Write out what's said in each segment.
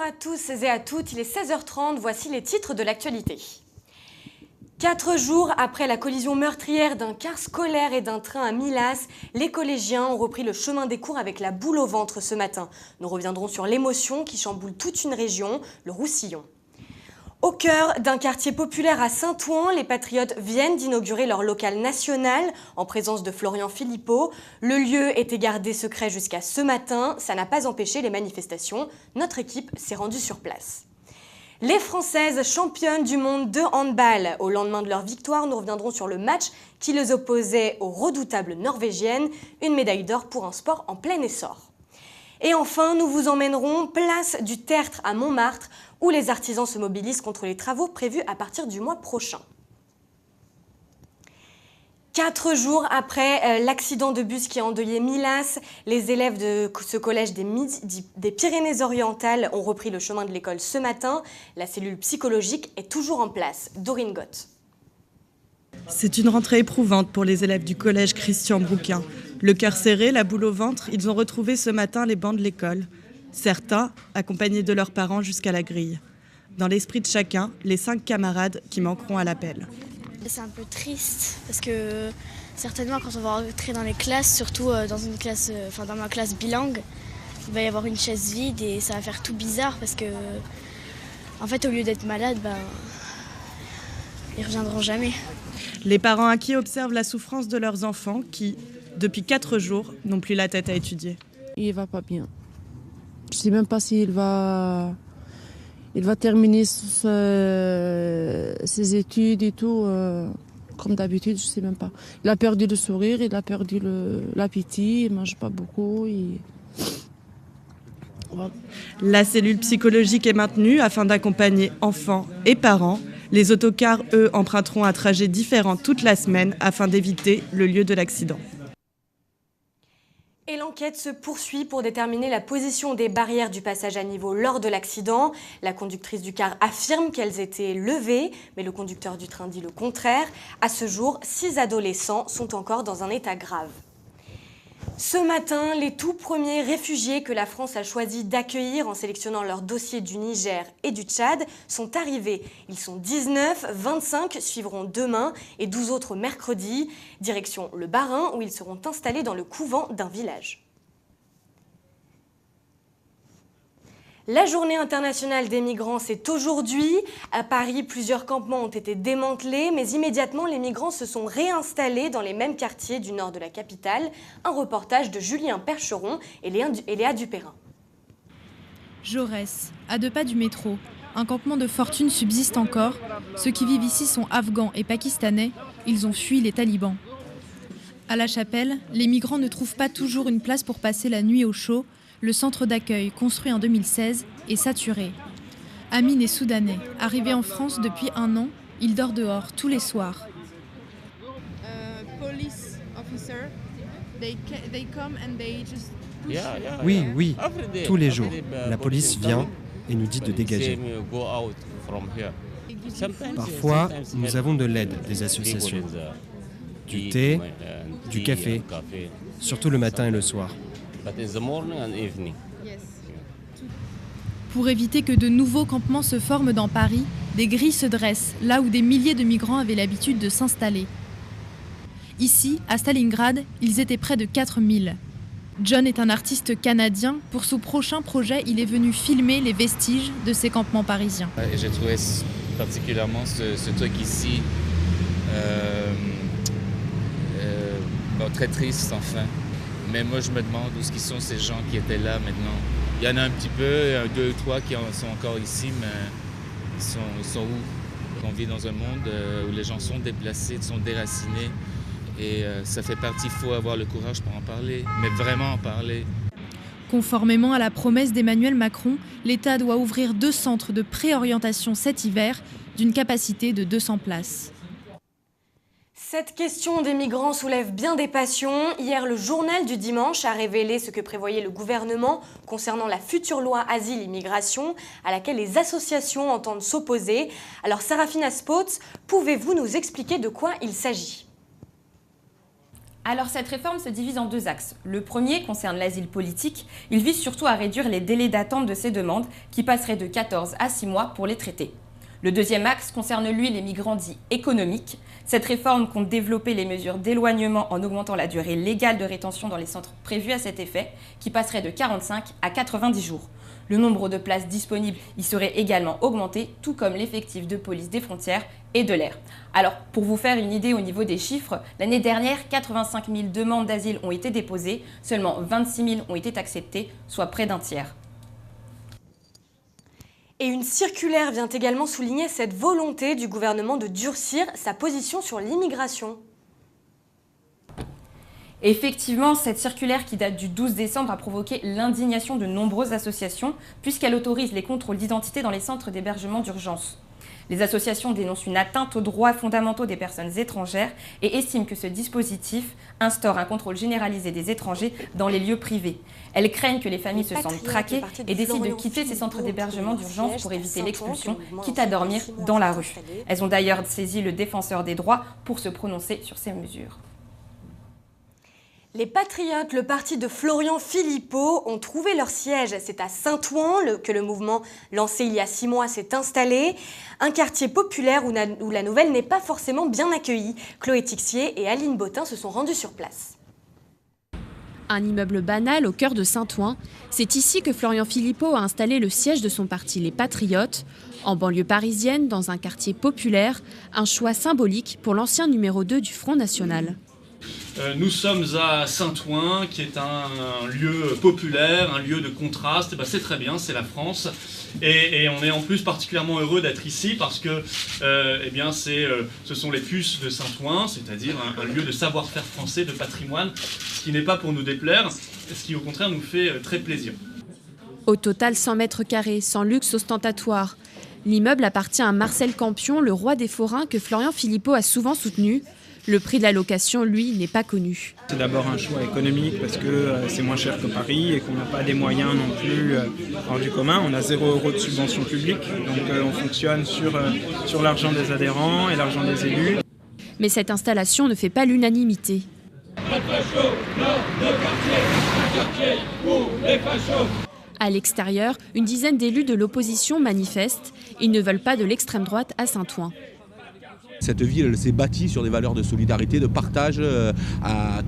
à tous et à toutes, il est 16h30, voici les titres de l'actualité. 4 jours après la collision meurtrière d'un car scolaire et d'un train à Milas, les collégiens ont repris le chemin des cours avec la boule au ventre ce matin. Nous reviendrons sur l'émotion qui chamboule toute une région, le Roussillon. Au cœur d'un quartier populaire à Saint-Ouen, les Patriotes viennent d'inaugurer leur local national en présence de Florian Philippot. Le lieu était gardé secret jusqu'à ce matin. Ça n'a pas empêché les manifestations. Notre équipe s'est rendue sur place. Les Françaises championnes du monde de handball. Au lendemain de leur victoire, nous reviendrons sur le match qui les opposait aux redoutables Norvégiennes. Une médaille d'or pour un sport en plein essor. Et enfin, nous vous emmènerons place du Tertre à Montmartre, où les artisans se mobilisent contre les travaux prévus à partir du mois prochain. 4 jours après l'accident de bus qui a endeuillé Milas, les élèves de ce collège des Pyrénées-Orientales ont repris le chemin de l'école ce matin. La cellule psychologique est toujours en place. Dorine Gott. C'est une rentrée éprouvante pour les élèves du collège Christian Brouquin. Le cœur serré, la boule au ventre, ils ont retrouvé ce matin les bancs de l'école. Certains, accompagnés de leurs parents jusqu'à la grille. Dans l'esprit de chacun, les 5 camarades qui manqueront à l'appel. C'est un peu triste parce que certainement quand on va rentrer dans les classes, surtout dans ma classe bilingue, il va y avoir une chaise vide et ça va faire tout bizarre parce que en fait au lieu d'être malade, ils reviendront jamais. Les parents inquiets observent la souffrance de leurs enfants qui, depuis 4 jours, n'ont plus la tête à étudier. Il va pas bien. Je ne sais même pas s'il va terminer ses études et tout, comme d'habitude, je ne sais même pas. Il a perdu le sourire, il a perdu l'appétit, il ne mange pas beaucoup. Voilà. La cellule psychologique est maintenue afin d'accompagner enfants et parents. Les autocars, eux, emprunteront un trajet différent toute la semaine afin d'éviter le lieu de l'accident. Et l'enquête se poursuit pour déterminer la position des barrières du passage à niveau lors de l'accident. La conductrice du car affirme qu'elles étaient levées, mais le conducteur du train dit le contraire. À ce jour, 6 adolescents sont encore dans un état grave. Ce matin, les tout premiers réfugiés que la France a choisi d'accueillir en sélectionnant leur dossier du Niger et du Tchad sont arrivés. Ils sont 19, 25 suivront demain et 12 autres mercredi. Direction le Bas-Rhin où ils seront installés dans le couvent d'un village. La journée internationale des migrants, c'est aujourd'hui. À Paris, plusieurs campements ont été démantelés, mais immédiatement, les migrants se sont réinstallés dans les mêmes quartiers du nord de la capitale. Un reportage de Julien Percheron et Léa Dupérin. Jaurès, à 2 pas du métro. Un campement de fortune subsiste encore. Ceux qui vivent ici sont afghans et pakistanais. Ils ont fui les talibans. À La Chapelle, les migrants ne trouvent pas toujours une place pour passer la nuit au chaud. Le centre d'accueil, construit en 2016, est saturé. Amin est soudanais. Arrivé en France depuis 1 an, il dort dehors tous les soirs. Oui, tous les jours. La police vient et nous dit de dégager. Parfois, nous avons de l'aide des associations. Du thé, du café, surtout le matin et le soir. Pour éviter que de nouveaux campements se forment dans Paris, des grilles se dressent, là où des milliers de migrants avaient l'habitude de s'installer. Ici, à Stalingrad, ils étaient près de 4000. John est un artiste canadien. Pour son prochain projet, il est venu filmer les vestiges de ces campements parisiens. Et j'ai trouvé particulièrement ce truc ici très triste, enfin. Mais moi, je me demande où sont ces gens qui étaient là maintenant. Il y en a un petit peu, 2 ou 3 qui sont encore ici, mais ils sont où? On vit dans un monde où les gens sont déplacés, sont déracinés. Et ça fait partie, il faut avoir le courage pour en parler, mais vraiment en parler. Conformément à la promesse d'Emmanuel Macron, l'État doit ouvrir 2 centres de préorientation cet hiver, d'une capacité de 200 places. Cette question des migrants soulève bien des passions. Hier, le journal du dimanche a révélé ce que prévoyait le gouvernement concernant la future loi Asile-Immigration à laquelle les associations entendent s'opposer. Alors, Sarafina Spotz, pouvez-vous nous expliquer de quoi il s'agit ? Alors cette réforme se divise en 2 axes. Le premier concerne l'asile politique. Il vise surtout à réduire les délais d'attente de ces demandes qui passeraient de 14 à 6 mois pour les traiter. Le deuxième axe concerne lui les migrants dits économiques. Cette réforme compte développer les mesures d'éloignement en augmentant la durée légale de rétention dans les centres prévus à cet effet, qui passerait de 45 à 90 jours. Le nombre de places disponibles y serait également augmenté, tout comme l'effectif de police des frontières et de l'air. Alors, pour vous faire une idée au niveau des chiffres, l'année dernière, 85 000 demandes d'asile ont été déposées, seulement 26 000 ont été acceptées, soit près d'un tiers. Et une circulaire vient également souligner cette volonté du gouvernement de durcir sa position sur l'immigration. Effectivement, cette circulaire qui date du 12 décembre a provoqué l'indignation de nombreuses associations puisqu'elle autorise les contrôles d'identité dans les centres d'hébergement d'urgence. Les associations dénoncent une atteinte aux droits fondamentaux des personnes étrangères et estiment que ce dispositif instaure un contrôle généralisé des étrangers dans les lieux privés. Elles craignent que les familles se sentent traquées et décident de quitter ces centres d'hébergement d'urgence pour éviter l'expulsion, quitte à dormir dans la rue. Elles ont d'ailleurs saisi le défenseur des droits pour se prononcer sur ces mesures. Les Patriotes, le parti de Florian Philippot, ont trouvé leur siège. C'est à Saint-Ouen que le mouvement lancé il y a 6 mois s'est installé. Un quartier populaire où la nouvelle n'est pas forcément bien accueillie. Chloé Tixier et Aline Bottin se sont rendues sur place. Un immeuble banal au cœur de Saint-Ouen, c'est ici que Florian Philippot a installé le siège de son parti Les Patriotes. En banlieue parisienne, dans un quartier populaire, un choix symbolique pour l'ancien numéro 2 du Front National. Nous sommes à Saint-Ouen, qui est un lieu populaire, un lieu de contraste. C'est très bien, c'est la France. Et on est en plus particulièrement heureux d'être ici parce que ce sont les puces de Saint-Ouen, c'est-à-dire un lieu de savoir-faire français, de patrimoine, ce qui n'est pas pour nous déplaire, ce qui au contraire nous fait très plaisir. Au total, 100 mètres carrés, sans luxe ostentatoire. L'immeuble appartient à Marcel Campion, le roi des forains que Florian Philippot a souvent soutenu. Le prix de la location, lui, n'est pas connu. C'est d'abord un choix économique parce que c'est moins cher que Paris et qu'on n'a pas des moyens non plus hors du commun. On a 0 € de subvention publique, donc on fonctionne sur l'argent des adhérents et l'argent des élus. Mais cette installation ne fait pas l'unanimité. À l'extérieur, une dizaine d'élus de l'opposition manifestent. Ils ne veulent pas de l'extrême droite à Saint-Ouen. Cette ville elle s'est bâtie sur des valeurs de solidarité, de partage,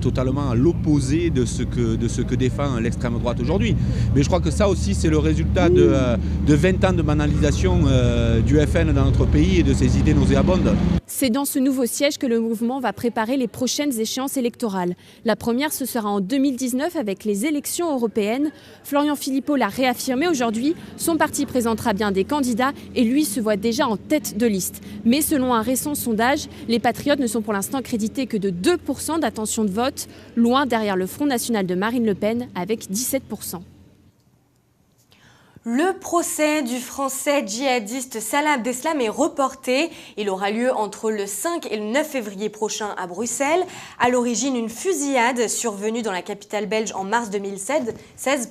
totalement à l'opposé de ce que défend l'extrême droite aujourd'hui. Mais je crois que ça aussi c'est le résultat de 20 ans de banalisation du FN dans notre pays et de ses idées nauséabondes. C'est dans ce nouveau siège que le mouvement va préparer les prochaines échéances électorales. La première, ce sera en 2019 avec les élections européennes. Florian Philippot l'a réaffirmé aujourd'hui. Son parti présentera bien des candidats et lui se voit déjà en tête de liste. Mais selon un récent sondage, les Patriotes ne sont pour l'instant crédités que de 2% d'attention de vote, loin derrière le Front National de Marine Le Pen avec 17%. Le procès du français djihadiste Salah Abdeslam est reporté. Il aura lieu entre le 5 et le 9 février prochain à Bruxelles. À l'origine, une fusillade survenue dans la capitale belge en mars 2016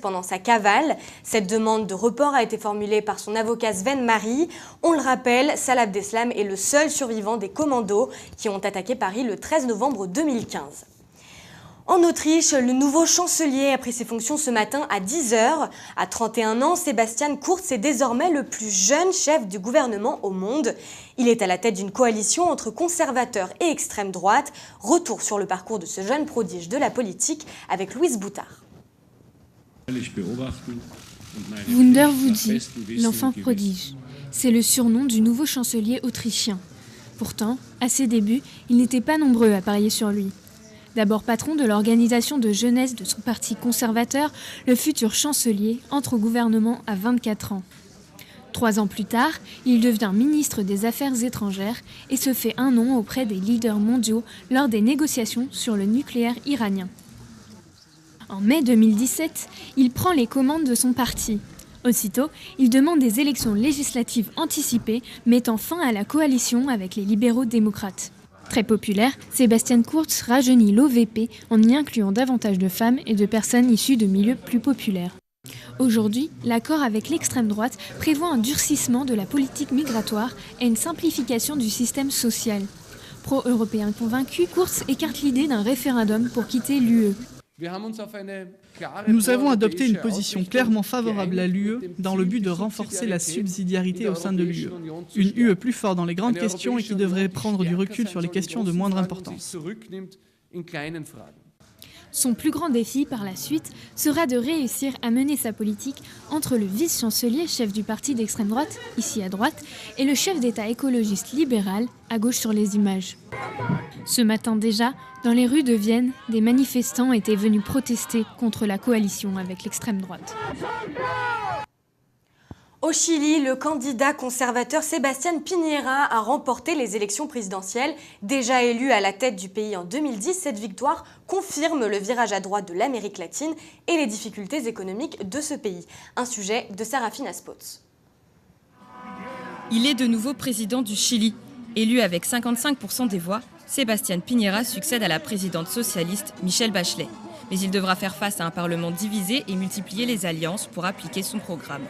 pendant sa cavale. Cette demande de report a été formulée par son avocat Sven Marie. On le rappelle, Salah Abdeslam est le seul survivant des commandos qui ont attaqué Paris le 13 novembre 2015. En Autriche, le nouveau chancelier a pris ses fonctions ce matin à 10h. À 31 ans, Sebastian Kurz est désormais le plus jeune chef du gouvernement au monde. Il est à la tête d'une coalition entre conservateurs et extrême droite. Retour sur le parcours de ce jeune prodige de la politique avec Louise Boutard. Wunderwuzi, l'enfant prodige. C'est le surnom du nouveau chancelier autrichien. Pourtant, à ses débuts, il n'était pas nombreux à parier sur lui. D'abord patron de l'organisation de jeunesse de son parti conservateur, le futur chancelier entre au gouvernement à 24 ans. 3 ans plus tard, il devient ministre des Affaires étrangères et se fait un nom auprès des leaders mondiaux lors des négociations sur le nucléaire iranien. En mai 2017, il prend les commandes de son parti. Aussitôt, il demande des élections législatives anticipées, mettant fin à la coalition avec les libéraux démocrates. Très populaire, Sebastian Kurz rajeunit l'OVP en y incluant davantage de femmes et de personnes issues de milieux plus populaires. Aujourd'hui, l'accord avec l'extrême droite prévoit un durcissement de la politique migratoire et une simplification du système social. pro-européens convaincus, Kurz écarte l'idée d'un référendum pour quitter l'UE. Nous avons adopté une position clairement favorable à l'UE dans le but de renforcer la subsidiarité au sein de l'UE. Une UE plus forte dans les grandes questions et qui devrait prendre du recul sur les questions de moindre importance. Son plus grand défi par la suite sera de réussir à mener sa politique entre le vice-chancelier, chef du parti d'extrême droite, ici à droite, et le chef d'État écologiste libéral, à gauche sur les images. Ce matin déjà, dans les rues de Vienne, des manifestants étaient venus protester contre la coalition avec l'extrême droite. Au Chili, le candidat conservateur Sebastián Piñera a remporté les élections présidentielles. Déjà élu à la tête du pays en 2010, cette victoire confirme le virage à droite de l'Amérique latine et les difficultés économiques de ce pays. Un sujet de Sarafina Spots. Il est de nouveau président du Chili. Élu avec 55% des voix, Sebastián Piñera succède à la présidente socialiste Michelle Bachelet. Mais il devra faire face à un parlement divisé et multiplier les alliances pour appliquer son programme.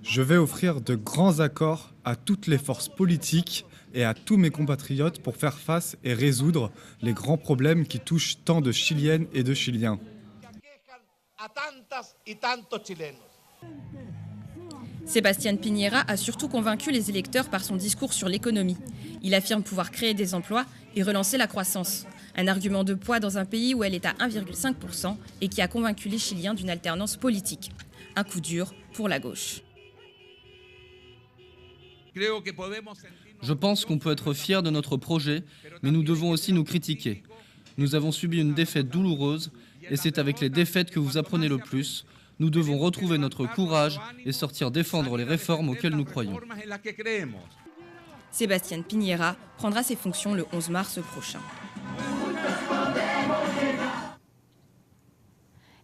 Je vais offrir de grands accords à toutes les forces politiques et à tous mes compatriotes pour faire face et résoudre les grands problèmes qui touchent tant de Chiliennes et de Chiliens. Sebastián Piñera a surtout convaincu les électeurs par son discours sur l'économie. Il affirme pouvoir créer des emplois et relancer la croissance. Un argument de poids dans un pays où elle est à 1,5% et qui a convaincu les Chiliens d'une alternance politique. Un coup dur pour la gauche. Je pense qu'on peut être fier de notre projet, mais nous devons aussi nous critiquer. Nous avons subi une défaite douloureuse et c'est avec les défaites que vous apprenez le plus. Nous devons retrouver notre courage et sortir défendre les réformes auxquelles nous croyons. Sebastián Piñera prendra ses fonctions le 11 mars prochain.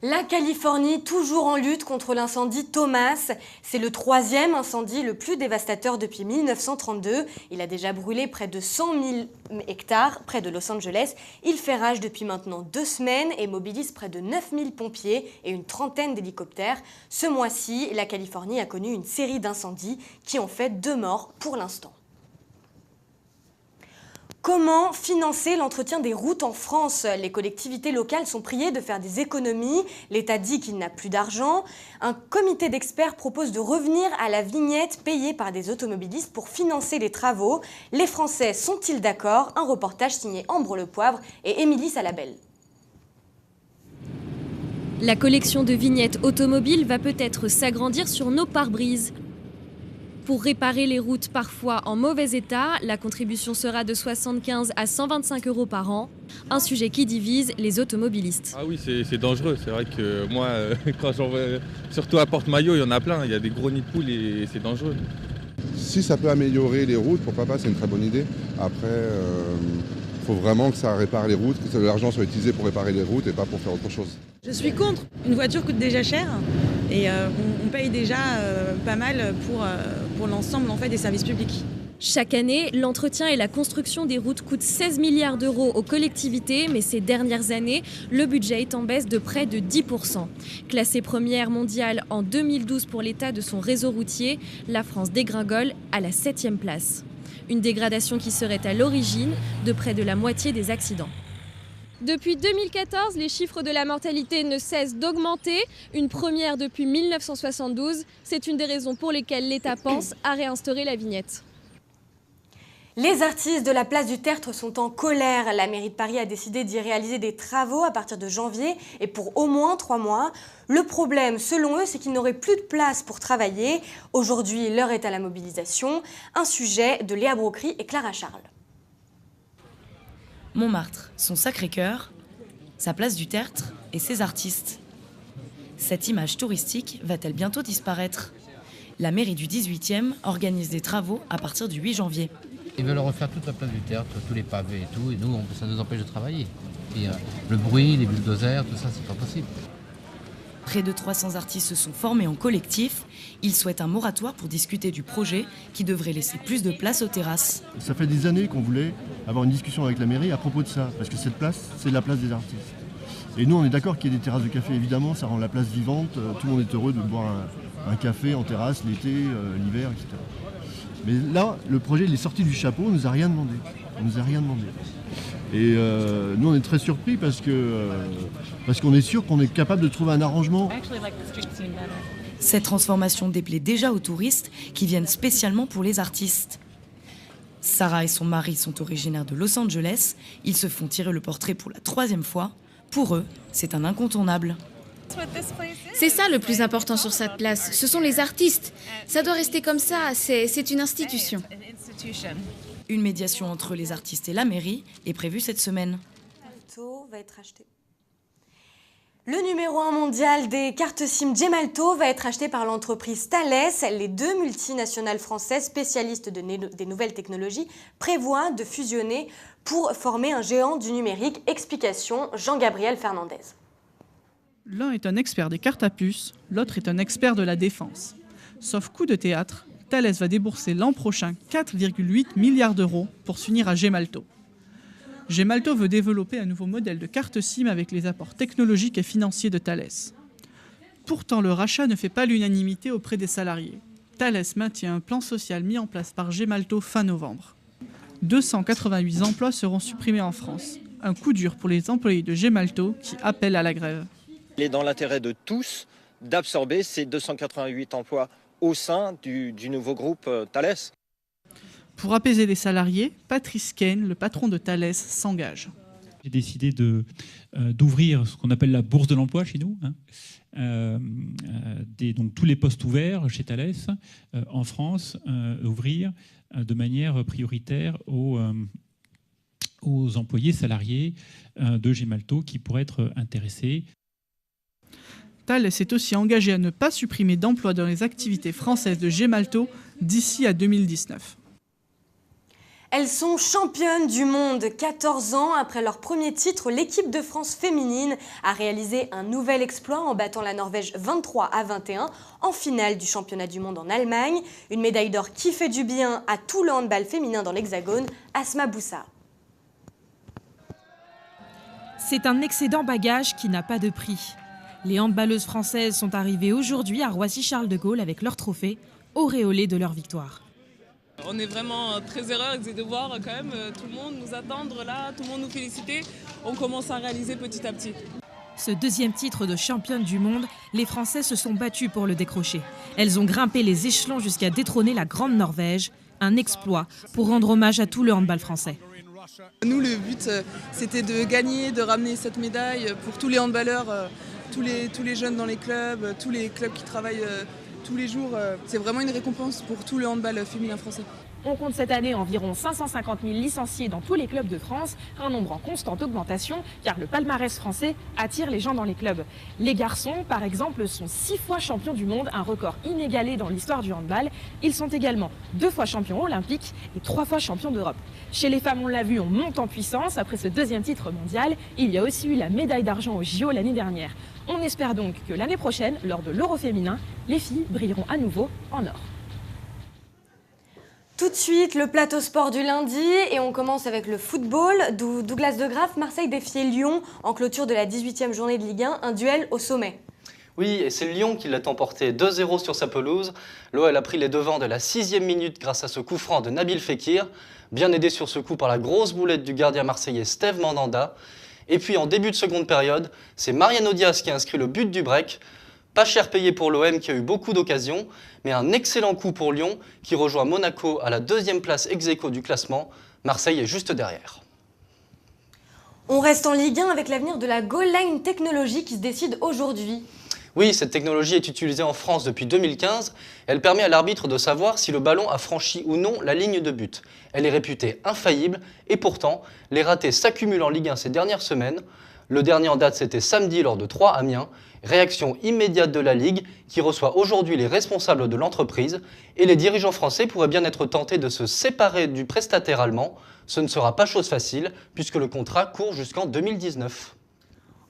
La Californie, toujours en lutte contre l'incendie Thomas. C'est le 3e incendie le plus dévastateur depuis 1932. Il a déjà brûlé près de 100 000 hectares près de Los Angeles. Il fait rage depuis maintenant 2 semaines et mobilise près de 9 000 pompiers et une trentaine d'hélicoptères. Ce mois-ci, la Californie a connu une série d'incendies qui ont fait 2 morts pour l'instant. Comment financer l'entretien des routes en France? Les collectivités locales sont priées de faire des économies. L'État dit qu'il n'a plus d'argent. Un comité d'experts propose de revenir à la vignette payée par des automobilistes pour financer les travaux. Les Français sont-ils d'accord? Un reportage signé Ambre Le Poivre et Émilie Salabelle. La collection de vignettes automobiles va peut-être s'agrandir sur nos pare-brises. Pour réparer les routes parfois en mauvais état, la contribution sera de 75 à 125 € par an, un sujet qui divise les automobilistes. Ah oui, c'est dangereux. C'est vrai que moi, quand j'en vais, surtout à Porte-Maillot, il y en a plein. Il y a des gros nids de poules et c'est dangereux. Si ça peut améliorer les routes, pourquoi pas, c'est une très bonne idée. Après, il faut vraiment que ça répare les routes, que l'argent soit utilisé pour réparer les routes et pas pour faire autre chose. Je suis contre. Une voiture coûte déjà cher et on paye déjà pas mal pour l'ensemble en fait, des services publics. Chaque année, l'entretien et la construction des routes coûtent 16 milliards d'euros aux collectivités, mais ces dernières années, le budget est en baisse de près de 10%. Classée première mondiale en 2012 pour l'état de son réseau routier, la France dégringole à la 7e place. Une dégradation qui serait à l'origine de près de la moitié des accidents. Depuis 2014, les chiffres de la mortalité ne cessent d'augmenter, une première depuis 1972. C'est une des raisons pour lesquelles l'État pense à réinstaurer la vignette. Les artistes de la place du Tertre sont en colère. La mairie de Paris a décidé d'y réaliser des travaux à partir de janvier et pour au moins 3 mois. Le problème, selon eux, c'est qu'ils n'auraient plus de place pour travailler. Aujourd'hui, l'heure est à la mobilisation. Un sujet de Léa Brocry et Clara Charles. Montmartre, son Sacré-Cœur, sa place du Tertre et ses artistes. Cette image touristique va-t-elle bientôt disparaître? La mairie du 18e organise des travaux à partir du 8 janvier. Ils veulent refaire toute la place du Tertre, tous les pavés et tout, et nous, ça nous empêche de travailler. Et le bruit, les bulldozers, tout ça, c'est pas possible. Près de 300 artistes se sont formés en collectif. Ils souhaitent un moratoire pour discuter du projet qui devrait laisser plus de place aux terrasses. Ça fait des années qu'on voulait avoir une discussion avec la mairie à propos de ça, parce que cette place, c'est la place des artistes. Et nous, on est d'accord qu'il y ait des terrasses de café, évidemment, ça rend la place vivante. Tout le monde est heureux de boire un café en terrasse l'été, l'hiver, etc. Mais là, le projet, il est sorti du chapeau, on nous a rien demandé. On nous a rien demandé. Et nous, on est très surpris parce qu'on est sûr qu'on est capable de trouver un arrangement. Cette transformation déplaît déjà aux touristes qui viennent spécialement pour les artistes. Sarah et son mari sont originaires de Los Angeles. Ils se font tirer le portrait pour la 3e fois. Pour eux, c'est un incontournable. C'est ça le plus important sur cette place, ce sont les artistes. Ça doit rester comme ça, c'est une institution. Une médiation entre les artistes et la mairie est prévue cette semaine. Va être acheté. Le numéro 1 mondial des cartes SIM Gemalto va être acheté par l'entreprise Thales. Les 2 multinationales françaises spécialistes des nouvelles technologies prévoient de fusionner pour former un géant du numérique. Explication Jean-Gabriel Fernandez. L'un est un expert des cartes à puce, l'autre est un expert de la défense. Sauf coup de théâtre, Thales va débourser l'an prochain 4,8 milliards d'euros pour s'unir à Gemalto. Gemalto veut développer un nouveau modèle de carte SIM avec les apports technologiques et financiers de Thales. Pourtant, le rachat ne fait pas l'unanimité auprès des salariés. Thales maintient un plan social mis en place par Gemalto fin novembre. 288 emplois seront supprimés en France. Un coup dur pour les employés de Gemalto qui appellent à la grève. Il est dans l'intérêt de tous d'absorber ces 288 emplois au sein du nouveau groupe Thales. Pour apaiser les salariés, Patrice Kane, le patron de Thales, s'engage. J'ai décidé d'ouvrir ce qu'on appelle la bourse de l'emploi chez nous. Donc tous les postes ouverts chez Thales en France, ouvrir de manière prioritaire aux employés salariés de Gemalto qui pourraient être intéressés. Thales s'est aussi engagé à ne pas supprimer d'emplois dans les activités françaises de Gemalto d'ici à 2019. Elles sont championnes du monde. 14 ans après leur premier titre, l'équipe de France féminine a réalisé un nouvel exploit en battant la Norvège 23-21 en finale du championnat du monde en Allemagne. Une médaille d'or qui fait du bien à tout le handball féminin dans l'Hexagone. Asma Boussa. C'est un excédent bagage qui n'a pas de prix. Les handballeuses françaises sont arrivées aujourd'hui à Roissy-Charles de Gaulle avec leur trophée, auréolé de leur victoire. On est vraiment très heureux de voir quand même tout le monde nous attendre là, tout le monde nous féliciter. On commence à réaliser petit à petit. Ce deuxième titre de championne du monde, les Français se sont battus pour le décrocher. Elles ont grimpé les échelons jusqu'à détrôner la Grande Norvège, un exploit pour rendre hommage à tout le handball français. Nous, le but, c'était de gagner, de ramener cette médaille pour tous les handballeurs, tous les jeunes dans les clubs, tous les clubs qui travaillent tous les jours. C'est vraiment une récompense pour tout le handball féminin français. On compte cette année environ 550 000 licenciés dans tous les clubs de France, un nombre en constante augmentation car le palmarès français attire les gens dans les clubs. Les garçons, par exemple, sont 6 fois champions du monde, un record inégalé dans l'histoire du handball. Ils sont également 2 fois champions olympiques et 3 fois champions d'Europe. Chez les femmes, on l'a vu, on monte en puissance. Après ce deuxième titre mondial, il y a aussi eu la médaille d'argent au JO l'année dernière. On espère donc que l'année prochaine, lors de l'Euro féminin, les filles brilleront à nouveau en or. Tout de suite, le plateau sport du lundi et on commence avec le football. Douglas de Graaf, Marseille défiait Lyon en clôture de la 18e journée de Ligue 1, un duel au sommet. Oui, et c'est Lyon qui l'a emporté 2-0 sur sa pelouse. L'OL a pris les devants de la 6e minute grâce à ce coup franc de Nabil Fekir, bien aidé sur ce coup par la grosse boulette du gardien marseillais Steve Mandanda. Et puis en début de seconde période, c'est Mariano Diaz qui a inscrit le but du break. Pas cher payé pour l'OM qui a eu beaucoup d'occasions, mais un excellent coup pour Lyon qui rejoint Monaco à la 2e place ex-aequo du classement. Marseille est juste derrière. On reste en Ligue 1 avec l'avenir de la Goal Line Technology qui se décide aujourd'hui. Oui, cette technologie est utilisée en France depuis 2015. Elle permet à l'arbitre de savoir si le ballon a franchi ou non la ligne de but. Elle est réputée infaillible et pourtant, les ratés s'accumulent en Ligue 1 ces dernières semaines. Le dernier en date, c'était samedi lors de 3 Amiens. Réaction immédiate de la Ligue qui reçoit aujourd'hui les responsables de l'entreprise et les dirigeants français pourraient bien être tentés de se séparer du prestataire allemand. Ce ne sera pas chose facile puisque le contrat court jusqu'en 2019.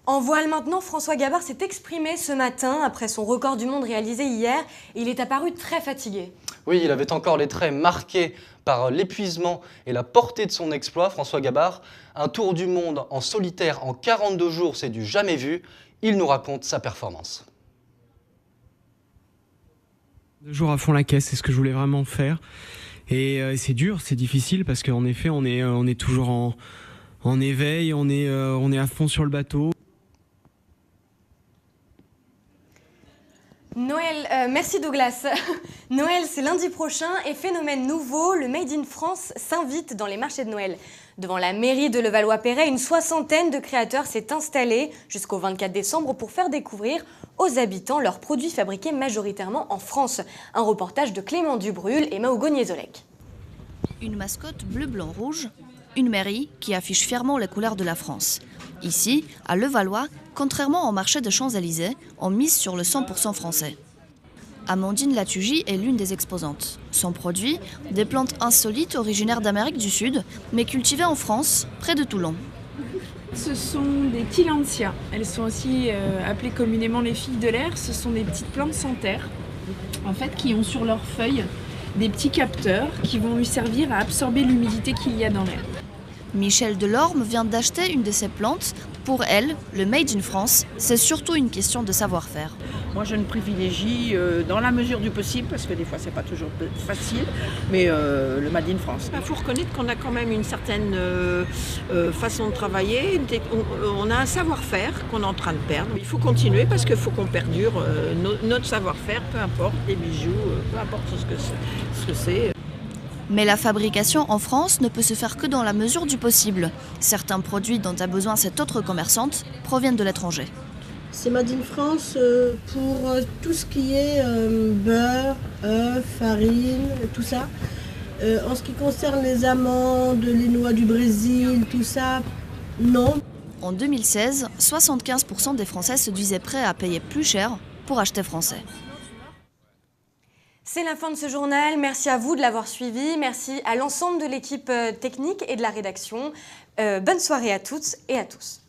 En voile maintenant, François Gabard s'est exprimé ce matin après son record du monde réalisé hier. Il est apparu très fatigué. Oui, il avait encore les traits marqués par l'épuisement et la portée de son exploit. François Gabard, un tour du monde en solitaire en 42 jours, c'est du jamais vu. Il nous raconte sa performance. 2 jours à fond la caisse, c'est ce que je voulais vraiment faire. Et c'est dur, c'est difficile parce qu'en effet, on est toujours en éveil, on est à fond sur le bateau. Noël, merci Douglas. Noël, c'est lundi prochain et phénomène nouveau, le Made in France s'invite dans les marchés de Noël. Devant la mairie de Levallois-Perret, une soixantaine de créateurs s'est installée jusqu'au 24 décembre pour faire découvrir aux habitants leurs produits fabriqués majoritairement en France. Un reportage de Clément Dubrul et Mao Gognier-Zolek. Une mascotte bleu-blanc-rouge, une mairie qui affiche fièrement les couleurs de la France. Ici, à Levallois, contrairement au marché de Champs-Élysées, on mise sur le 100% français. Amandine Latugy est l'une des exposantes. Son produit, des plantes insolites originaires d'Amérique du Sud, mais cultivées en France, près de Toulon. Ce sont des tillandsias. Elles sont aussi appelées communément les filles de l'air. Ce sont des petites plantes sans terre, en fait, qui ont sur leurs feuilles des petits capteurs qui vont lui servir à absorber l'humidité qu'il y a dans l'air. Michel Delorme vient d'acheter une de ces plantes. Pour elle, le Made in France, c'est surtout une question de savoir-faire. Moi, je ne privilégie dans la mesure du possible, parce que des fois, c'est pas toujours facile, mais le Made in France. Il faut reconnaître qu'on a quand même une certaine façon de travailler. On a un savoir-faire qu'on est en train de perdre. Il faut continuer parce qu'il faut qu'on perdure notre savoir-faire, peu importe les bijoux, peu importe ce que c'est. Mais la fabrication en France ne peut se faire que dans la mesure du possible. Certains produits dont a besoin cette autre commerçante proviennent de l'étranger. C'est Made in France pour tout ce qui est beurre, œufs, farine, tout ça. En ce qui concerne les amandes, les noix du Brésil, tout ça, non. En 2016, 75% des Français se disaient prêts à payer plus cher pour acheter français. C'est la fin de ce journal. Merci à vous de l'avoir suivi. Merci à l'ensemble de l'équipe technique et de la rédaction. Bonne soirée à toutes et à tous.